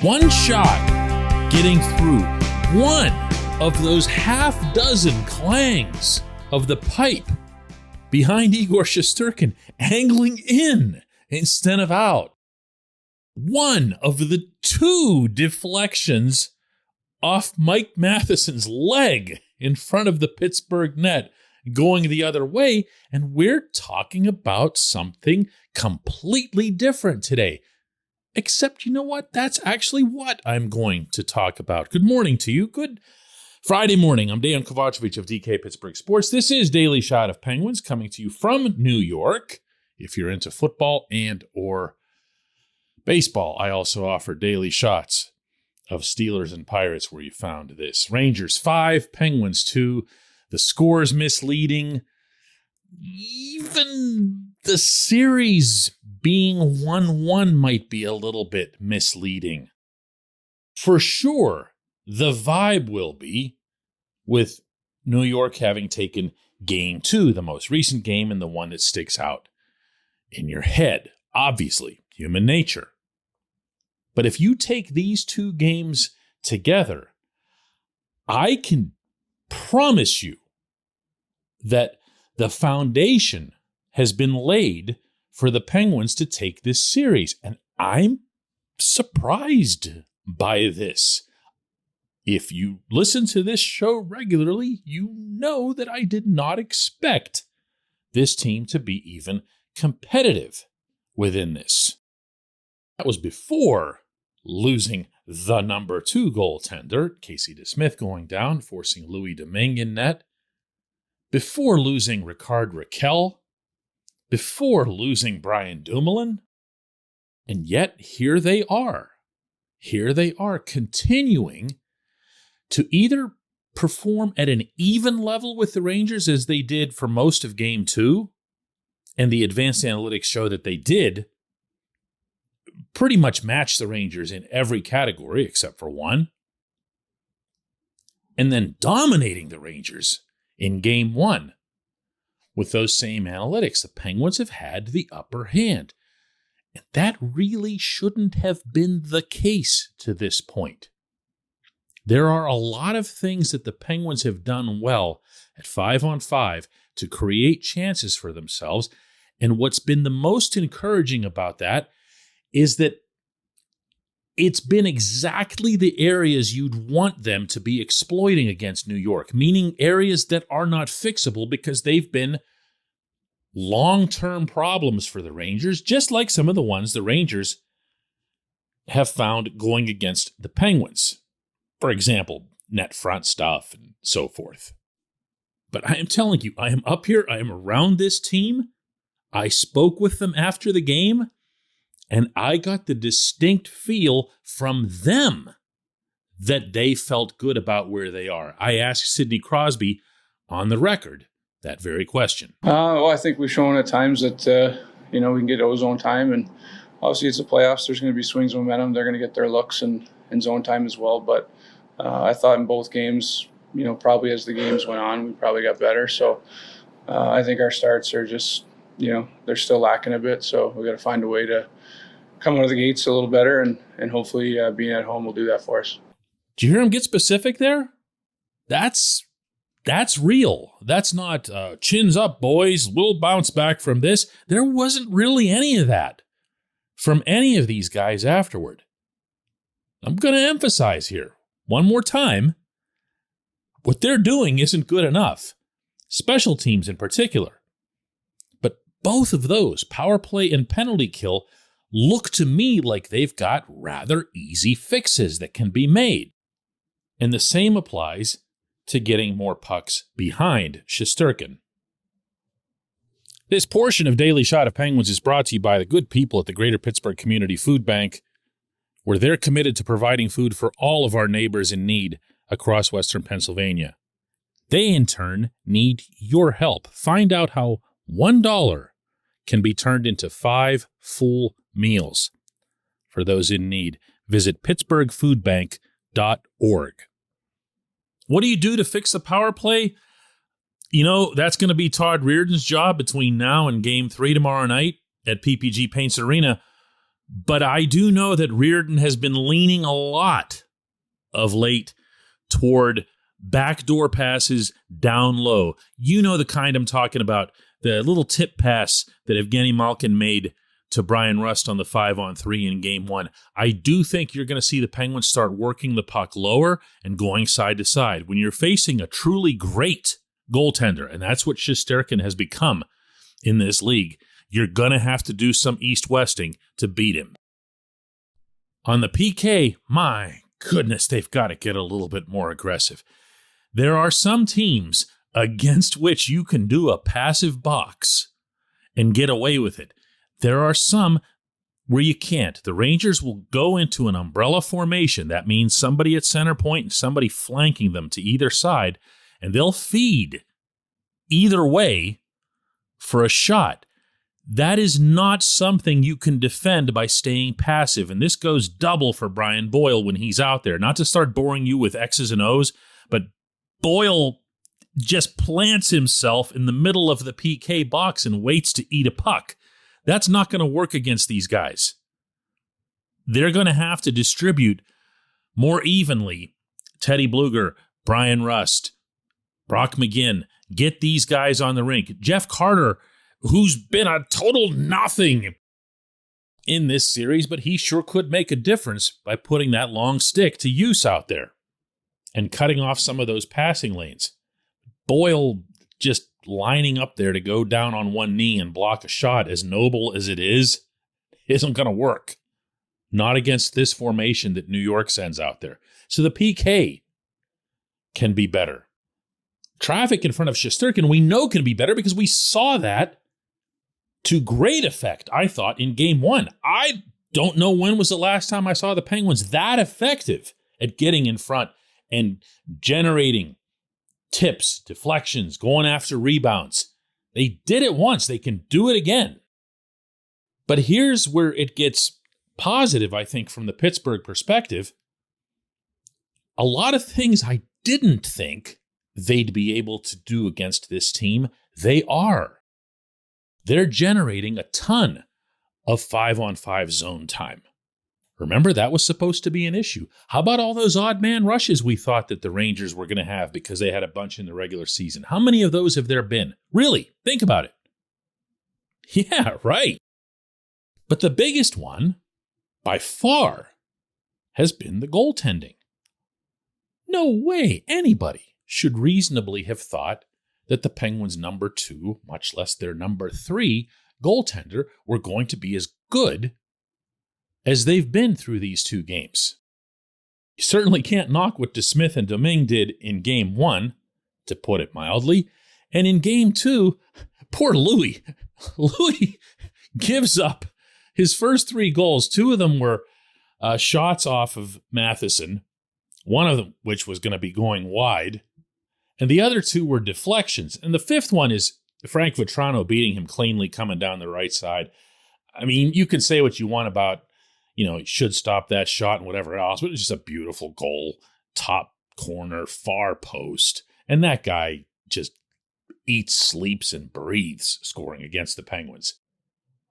one shot getting through one of those half dozen clangs of the pipe behind Igor Shesterkin, angling in instead of out. One of the two deflections off Mike Matheson's leg in front of the Pittsburgh net going the other way, and we're talking about something completely different today. Except, you know what? That's actually what I'm going to talk about. Good morning to you. Good Friday morning. I'm Dejan Kovacevic of DK Pittsburgh Sports. This is Daily Shot of Penguins coming to you from New York. If you're into football and or baseball, I also offer daily shots of Steelers and Pirates where you found this. Rangers 5, Penguins 2. The score's misleading. Even the series being 1-1 might be a little bit misleading. For sure, the vibe will be with New York having taken Game 2, the most recent game and the one that sticks out in your head. Obviously, human nature. But if you take these two games together, I can promise you that the foundation has been laid for the Penguins to take this series. And I'm surprised by this. If you listen to this show regularly, you know that I did not expect this team to be even competitive within this. That was before losing the number 2 goaltender, Casey DeSmith, going down, forcing Louis Domingue in net. Before losing Ricard Raquel. Before losing Brian Dumoulin. And yet, here they are. Here they are continuing to either perform at an even level with the Rangers as they did for most of Game 2, and the advanced analytics show that they did pretty much match the Rangers in every category except for one, and then dominating the Rangers in Game 1 with those same analytics. The Penguins have had the upper hand, and that really shouldn't have been the case to this point. There are a lot of things that the Penguins have done well at 5-on-5 to create chances for themselves, and what's been the most encouraging about that is that it's been exactly the areas you'd want them to be exploiting against New York, meaning areas that are not fixable because they've been long-term problems for the Rangers, just like some of the ones the Rangers have found going against the Penguins. For example, net front stuff and so forth. But I am telling you, I am up here, I am around this team. I spoke with them after the game, and I got the distinct feel from them that they felt good about where they are. I asked Sidney Crosby on the record that very question. Well, I think we've shown at times that, we can get ozone time. And obviously it's the playoffs. There's going to be swings of momentum. They're going to get their looks and zone time as well. But I thought in both games, probably as the games went on, we probably got better. So I think our starts are just, they're still lacking a bit. So we got to find a way to come out of the gates a little better, and hopefully being at home will do that for us. Do you hear him get specific there? That's real. That's not chins up, boys. We'll bounce back from this. There wasn't really any of that from any of these guys afterward. I'm going to emphasize here one more time, what they're doing isn't good enough. Special teams in particular. But both of those, power play and penalty kill, look to me like they've got rather easy fixes that can be made. And the same applies to getting more pucks behind Shesterkin. This portion of Daily Shot of Penguins is brought to you by the good people at the Greater Pittsburgh Community Food Bank, where they're committed to providing food for all of our neighbors in need across Western Pennsylvania. They, in turn, need your help. Find out how $1 can be turned into 5 full meals. For those in need, visit pittsburghfoodbank.org. What do you do to fix the power play? That's going to be Todd Reardon's job between now and Game 3 tomorrow night at PPG Paints Arena. But I do know that Reardon has been leaning a lot of late toward backdoor passes down low. You know the kind I'm talking about, the little tip pass that Evgeny Malkin made to Brian Rust on the 5-on-3 in Game 1. I do think you're going to see the Penguins start working the puck lower and going side to side. When you're facing a truly great goaltender, and that's what Shesterkin has become in this league, you're going to have to do some east-westing to beat him. On the PK, my goodness, they've got to get a little bit more aggressive. There are some teams against which you can do a passive box and get away with it. There are some where you can't. The Rangers will go into an umbrella formation. That means somebody at center point and somebody flanking them to either side, and they'll feed either way for a shot. That is not something you can defend by staying passive, and this goes double for Brian Boyle when he's out there. Not to start boring you with X's and O's, but Boyle just plants himself in the middle of the PK box and waits to eat a puck. That's not going to work against these guys. They're going to have to distribute more evenly. Teddy Bluger, Brian Rust, Brock McGinn, get these guys on the rink. Jeff Carter, who's been a total nothing in this series, but he sure could make a difference by putting that long stick to use out there and cutting off some of those passing lanes. Boyle just lining up there to go down on one knee and block a shot, as noble as it is, isn't going to work. Not against this formation that New York sends out there. So the PK can be better. Traffic in front of Shesterkin, we know can be better because we saw that to great effect, I thought, in Game 1. I don't know when was the last time I saw the Penguins that effective at getting in front and generating tips, deflections, going after rebounds. They did it once. They can do it again. But here's where it gets positive, I think, from the Pittsburgh perspective. A lot of things I didn't think they'd be able to do against this team, they are. They're generating a ton of 5-on-5 zone time. Remember, that was supposed to be an issue. How about all those odd man rushes we thought that the Rangers were going to have because they had a bunch in the regular season? How many of those have there been? Really, think about it. Yeah, right. But the biggest one, by far, has been the goaltending. No way anybody should reasonably have thought that the Penguins' number 2, much less their number 3, goaltender were going to be as good as they've been through these 2 games. You certainly can't knock what DeSmith and Domingue did in Game 1, to put it mildly. And in Game 2, poor Louis. Louis gives up his first 3 goals. 2 of them were shots off of Matheson, one of them which was going to be going wide. And the other 2 were deflections. And the 5th one is Frank Vetrano beating him cleanly coming down the right side. I mean, you can say what you want about, he should stop that shot and whatever else, but it's just a beautiful goal, top corner, far post. And that guy just eats, sleeps, and breathes scoring against the Penguins.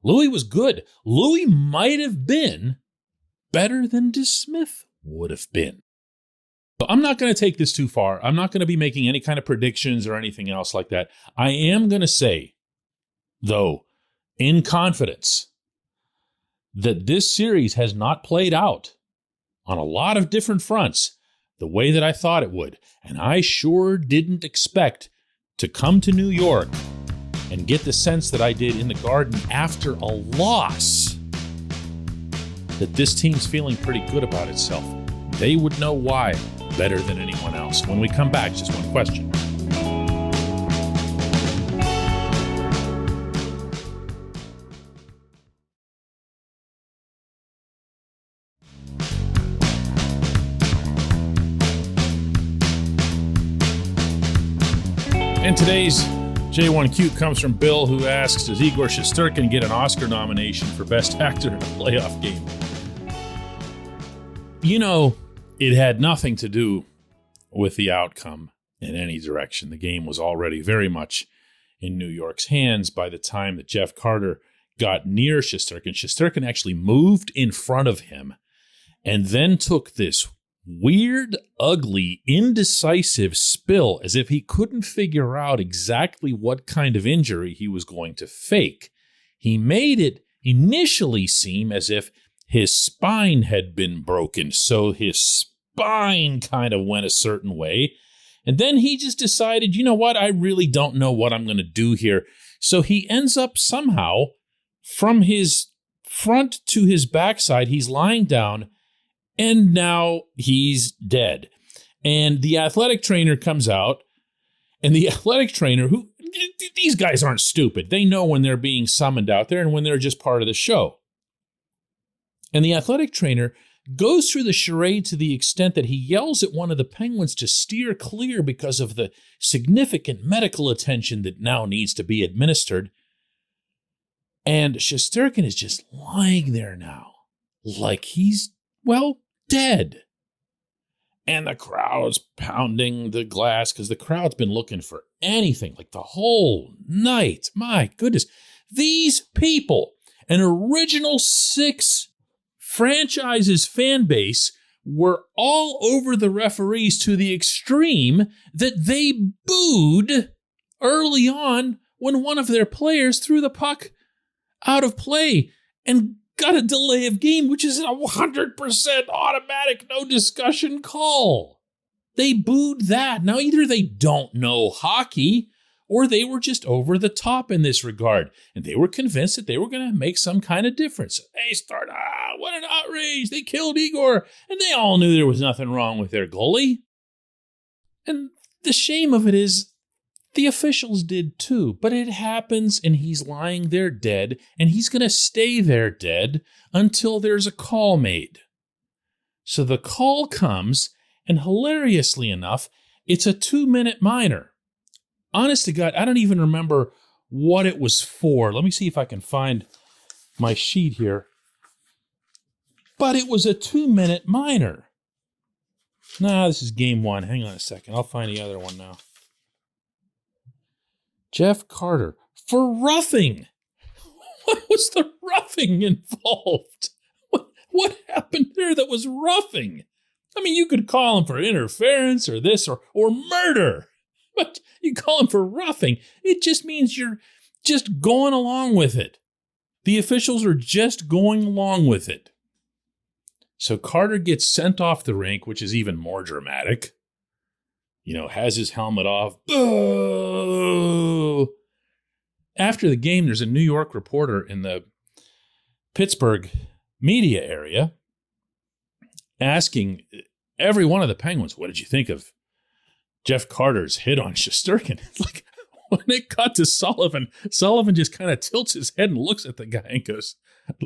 Louis was good. Louis might have been better than DeSmith would have been. So I'm not going to take this too far. I'm not going to be making any kind of predictions or anything else like that. I am going to say, though, in confidence, that this series has not played out on a lot of different fronts the way that I thought it would. And I sure didn't expect to come to New York and get the sense that I did in the Garden after a loss that this team's feeling pretty good about itself. They would know why better than anyone else. When we come back, just one question. And today's J1Q comes from Bill, who asks, does Igor Shesterkin get an Oscar nomination for Best Actor in a playoff game? It had nothing to do with the outcome in any direction. The game was already very much in New York's hands by the time that Jeff Carter got near Shesterkin. Shesterkin actually moved in front of him and then took this weird, ugly, indecisive spill as if he couldn't figure out exactly what kind of injury he was going to fake. He made it initially seem as if his spine had been broken, so his spine kind of went a certain way. And then he just decided, you know what, I really don't know what I'm going to do here. So he ends up somehow, from his front to his backside, he's lying down, and now he's dead. And the athletic trainer comes out, and the athletic trainer, who, these guys aren't stupid. They know when they're being summoned out there and when they're just part of the show. And the athletic trainer goes through the charade to the extent that he yells at one of the Penguins to steer clear because of the significant medical attention that now needs to be administered. And Shesterkin is just lying there now, like he's, well, dead. And the crowd's pounding the glass because the crowd's been looking for anything like the whole night. My goodness. These people, an original 6 franchise's fan base, were all over the referees to the extreme that they booed early on when one of their players threw the puck out of play and got a delay of game, which is a 100% automatic, no discussion call. They booed that. Now, either they don't know hockey or they were just over the top in this regard, and they were convinced that they were going to make some kind of difference. They start, what an outrage. They killed Igor, and they all knew there was nothing wrong with their goalie. And the shame of it is the officials did too, but it happens, and he's lying there dead, and he's going to stay there dead until there's a call made. So the call comes, and hilariously enough, it's a 2-minute minor. Honest to God, I don't even remember what it was for. Let me see if I can find my sheet here. But it was a 2-minute minor. Nah, this is game 1. Hang on a second. I'll find the other one now. Jeff Carter for roughing. What was the roughing involved? What happened there that was roughing? I mean, you could call him for interference or this or murder. But you call him for roughing. It just means you're just going along with it. The officials are just going along with it. So Carter gets sent off the rink, which is even more dramatic. You know, has his helmet off. Boo! After the game, there's a New York reporter in the Pittsburgh media area asking every one of the Penguins, what did you think of Jeff Carter's hit on Shesterkin? Like, when it got to Sullivan just kind of tilts his head and looks at the guy and goes,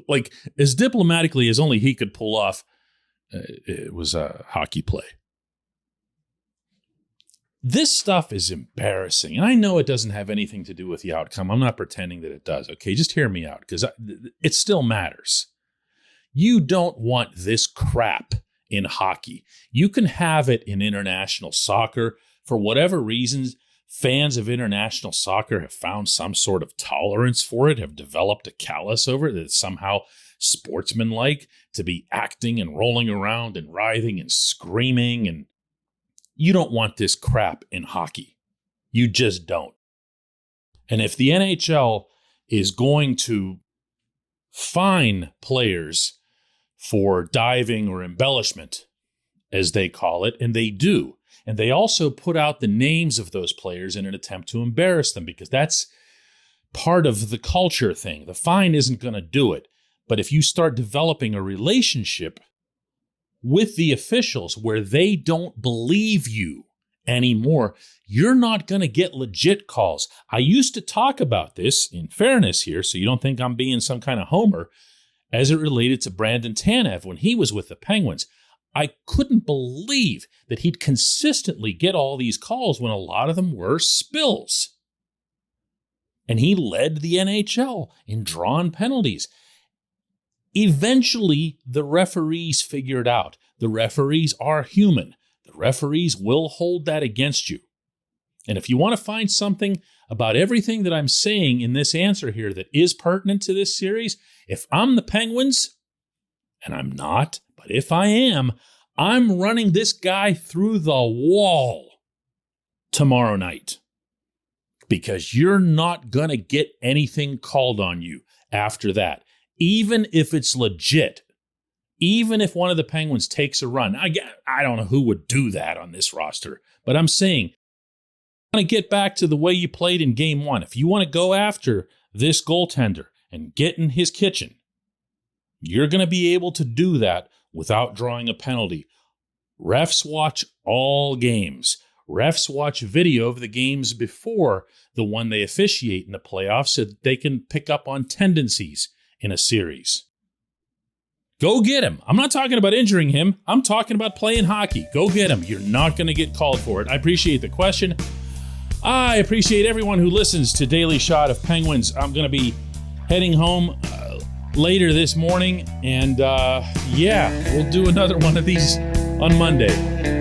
like, as diplomatically as only he could pull off, it was a hockey play. This stuff is embarrassing, and I know it doesn't have anything to do with the outcome. I'm not pretending that it does, okay? Just hear me out, because it still matters. You don't want this crap in hockey. You can have it in international soccer. For whatever reasons, fans of international soccer have found some sort of tolerance for it, have developed a callous over it that's somehow sportsmanlike, to be acting and rolling around and writhing and screaming. And you don't want this crap in hockey. You just don't. And if the NHL is going to fine players for diving or embellishment, as they call it, and they do, and they also put out the names of those players in an attempt to embarrass them, because that's part of the culture thing. The fine isn't going to do it. But if you start developing a relationship with the officials where they don't believe you anymore, you're not going to get legit calls. I used to talk about this, in fairness here, so you don't think I'm being some kind of homer, as it related to Brandon Tanev when he was with the Penguins. I couldn't believe that he'd consistently get all these calls when a lot of them were spills. And he led the NHL in drawn penalties. Eventually, the referees figured out. The referees are human. The referees will hold that against you. And if you want to find something about everything that I'm saying in this answer here that is pertinent to this series, if I'm the Penguins, and I'm not, but if I am, I'm running this guy through the wall tomorrow night. Because you're not going to get anything called on you after that. Even if it's legit. Even if one of the Penguins takes a run. I don't know who would do that on this roster. But I'm saying, I want to get back to the way you played in Game 1. If you want to go after this goaltender and get in his kitchen, you're going to be able to do that without drawing a penalty. Refs watch all games. Refs watch video of the games before the one they officiate in the playoffs so that they can pick up on tendencies in a series. Go get him. I'm not talking about injuring him. I'm talking about playing hockey. Go get him. You're not going to get called for it. I appreciate the question. I appreciate everyone who listens to Daily Shot of Penguins. I'm going to be heading home later this morning. And we'll do another one of these on Monday.